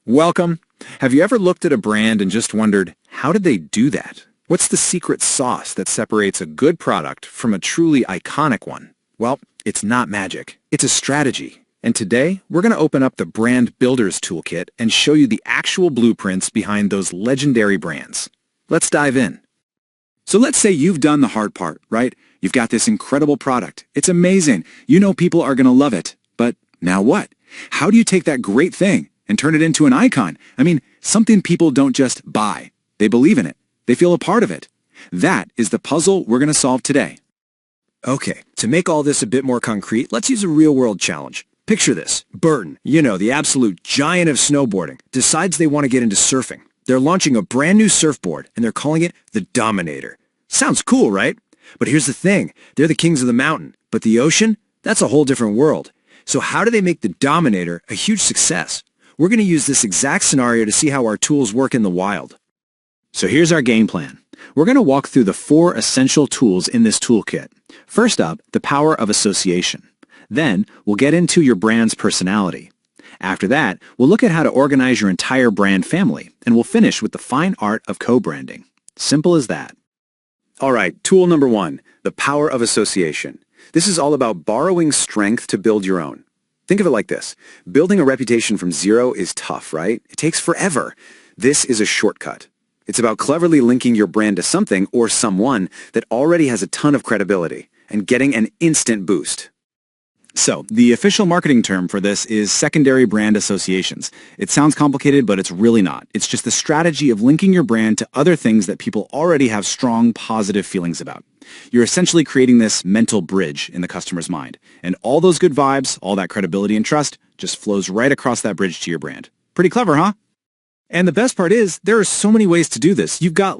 Welcome. Have you ever looked at a brand and just wondered, how did they do that? What's the secret sauce that separates a good product from a truly iconic one? Well, it's not magic. It's a strategy. And today, we're going to open up the Brand Builders Toolkit and show you the actual blueprints behind those legendary brands. Let's dive in. So let's say you've done the hard part, right? You've got this incredible product. It's amazing. You know people are going to love it. But now what? How do you take that great thing and turn it into an icon? I mean, something people don't just buy. They believe in it. They feel a part of it. That is the puzzle we're going to solve today. Okay, to make all this a bit more concrete, let's use a real-world challenge. Picture this. Burton, the absolute giant of snowboarding, decides they want to get into surfing. They're launching a brand new surfboard, and they're calling it the Dominator. Sounds cool, right? But here's the thing. They're the kings of the mountain. But the ocean? That's a whole different world. So how do they make the Dominator a huge success? We're going to use this exact scenario to see how our tools work in the wild. So here's our game plan. We're going to walk through the 4 essential tools in this toolkit. First up, the power of association. Then, we'll get into your brand's personality. After that, we'll look at how to organize your entire brand family, and we'll finish with the fine art of co-branding. Simple as that. All right, tool number 1, the power of association. This is all about borrowing strength to build your own. Think of it like this. Building a reputation from zero is tough, right? It takes forever. This is a shortcut. It's about cleverly linking your brand to something or someone that already has a ton of credibility and getting an instant boost. So, the official marketing term for this is secondary brand associations. It sounds complicated, but it's really not. It's just the strategy of linking your brand to other things that people already have strong, positive feelings about. You're essentially creating this mental bridge in the customer's mind. And all those good vibes, all that credibility and trust, just flows right across that bridge to your brand. Pretty clever, huh? And the best part is, there are so many ways to do this. You've got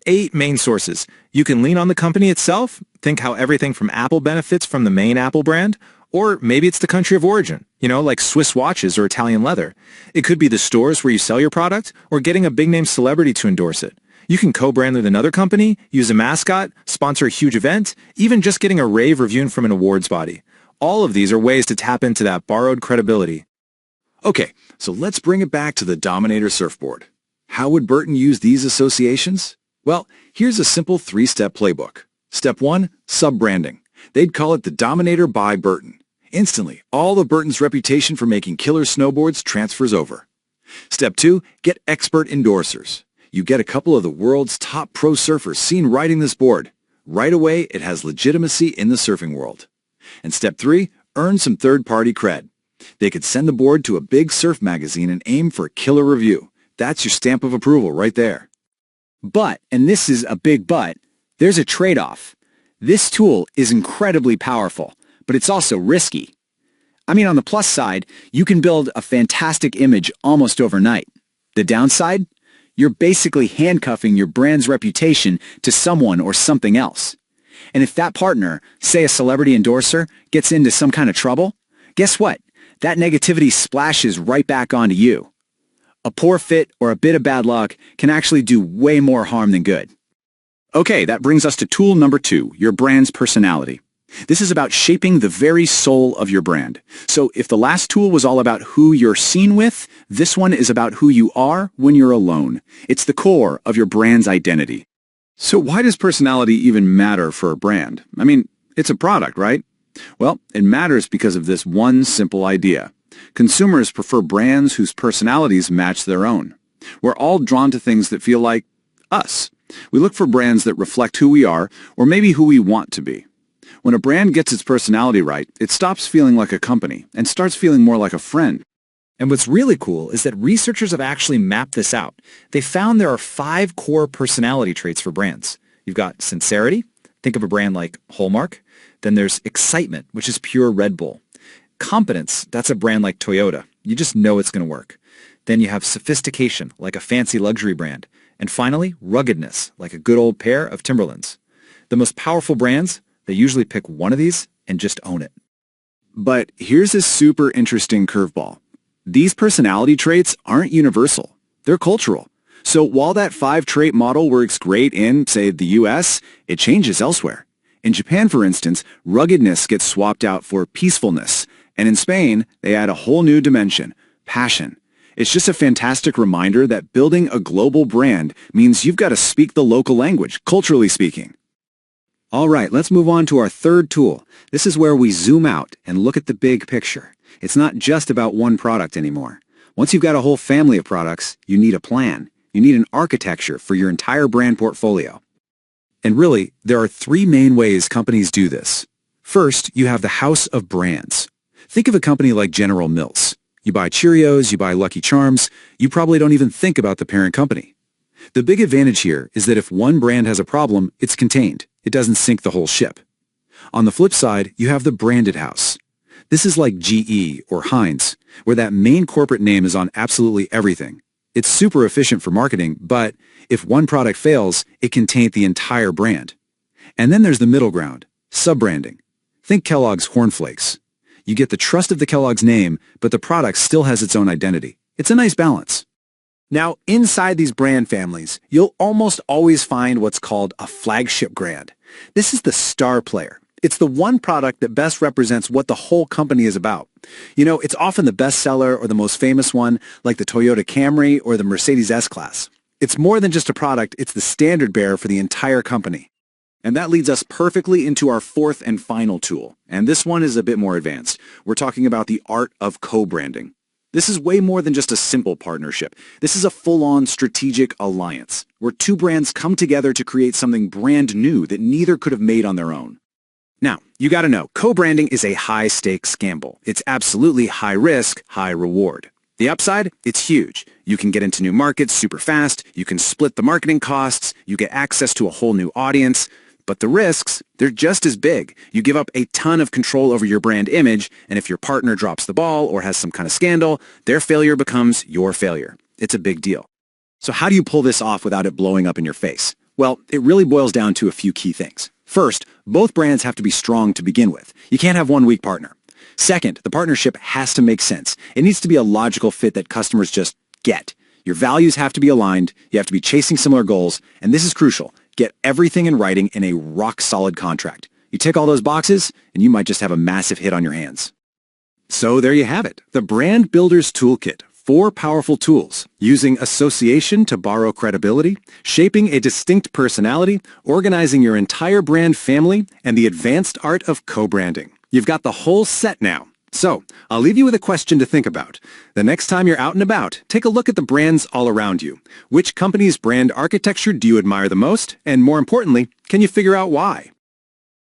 8 main sources. You can lean on the company itself, think how everything from Apple benefits from the main Apple brand, or maybe it's the country of origin, like Swiss watches or Italian leather. It could be the stores where you sell your product, or getting a big-name celebrity to endorse it. You can co-brand with another company, use a mascot, sponsor a huge event, even just getting a rave review from an awards body. All of these are ways to tap into that borrowed credibility. Okay, so let's bring it back to the Dominator surfboard. How would Burton use these associations? Well, here's a simple 3-step playbook. Step 1, sub-branding. They'd call it the Dominator by Burton. Instantly, all of Burton's reputation for making killer snowboards transfers over. Step 2, get expert endorsers. You get a couple of the world's top pro surfers seen riding this board. Right away, it has legitimacy in the surfing world. And step 3, earn some third-party cred. They could send the board to a big surf magazine and aim for a killer review. That's your stamp of approval right there. But, and this is a big but, there's a trade-off. This tool is incredibly powerful, but it's also risky. I mean, on the plus side, you can build a fantastic image almost overnight. The downside? You're basically handcuffing your brand's reputation to someone or something else. And if that partner, say a celebrity endorser, gets into some kind of trouble, guess what? That negativity splashes right back onto you. A poor fit or a bit of bad luck can actually do way more harm than good. Okay, that brings us to tool number 2, your brand's personality. This is about shaping the very soul of your brand. So if the last tool was all about who you're seen with, this one is about who you are when you're alone. It's the core of your brand's identity. So why does personality even matter for a brand? I mean, it's a product, right? Well, it matters because of this one simple idea. Consumers prefer brands whose personalities match their own. We're all drawn to things that feel like us. We look for brands that reflect who we are, or maybe who we want to be. When a brand gets its personality right, it stops feeling like a company and starts feeling more like a friend. And what's really cool is that researchers have actually mapped this out. They found there are 5 core personality traits for brands. You've got sincerity. Think of a brand like Hallmark. Then there's excitement, which is pure Red Bull. Competence, that's a brand like Toyota. You just know it's going to work. Then you have sophistication, like a fancy luxury brand. And finally, ruggedness, like a good old pair of Timberlands. The most powerful brands, they usually pick one of these and just own it. But here's a super interesting curveball. These personality traits aren't universal. They're cultural. So while that 5-trait model works great in, say, the US, it changes elsewhere. In Japan, for instance, ruggedness gets swapped out for peacefulness. And in Spain, they add a whole new dimension, passion. It's just a fantastic reminder that building a global brand means you've got to speak the local language, culturally speaking. All right, let's move on to our third tool. This is where we zoom out and look at the big picture. It's not just about one product anymore. Once you've got a whole family of products, you need a plan. You need an architecture for your entire brand portfolio. And really, there are three main ways companies do this. First, you have the house of brands. Think of a company like General Mills. You buy Cheerios, you buy Lucky Charms, you probably don't even think about the parent company. The big advantage here is that if one brand has a problem, it's contained. It doesn't sink the whole ship. On the flip side, you have the branded house. This is like GE or Heinz, where that main corporate name is on absolutely everything. It's super efficient for marketing, but if one product fails, it can taint the entire brand. And then there's the middle ground, sub-branding. Think Kellogg's Corn Flakes. You get the trust of the Kellogg's name, but the product still has its own identity. It's a nice balance. Now, inside these brand families, you'll almost always find what's called a flagship brand. This is the star player. It's the one product that best represents what the whole company is about. You know, it's often the bestseller or the most famous one, like the Toyota Camry or the Mercedes S-Class. It's more than just a product, it's the standard bearer for the entire company. And that leads us perfectly into our fourth and final tool. And this one is a bit more advanced. We're talking about the art of co-branding. This is way more than just a simple partnership. This is a full-on strategic alliance, where two brands come together to create something brand new that neither could have made on their own. Now, you gotta know, co-branding is a high-stakes gamble. It's absolutely high risk, high reward. The upside? It's huge. You can get into new markets super fast, you can split the marketing costs, you get access to a whole new audience. But the risks, they're just as big. You give up a ton of control over your brand image, and if your partner drops the ball or has some kind of scandal, their failure becomes your failure. It's a big deal. So how do you pull this off without it blowing up in your face? Well, it really boils down to a few key things. First, both brands have to be strong to begin with. You can't have one weak partner. Second, the partnership has to make sense. It needs to be a logical fit that customers just get. Your values have to be aligned, you have to be chasing similar goals, and this is crucial. Get everything in writing in a rock-solid contract. You tick all those boxes, and you might just have a massive hit on your hands. So there you have it, the Brand Builder's Toolkit. 4 powerful tools, using association to borrow credibility, shaping a distinct personality, organizing your entire brand family, and the advanced art of co-branding. You've got the whole set now. So, I'll leave you with a question to think about. The next time you're out and about, take a look at the brands all around you. Which company's brand architecture do you admire the most? And more importantly, can you figure out why?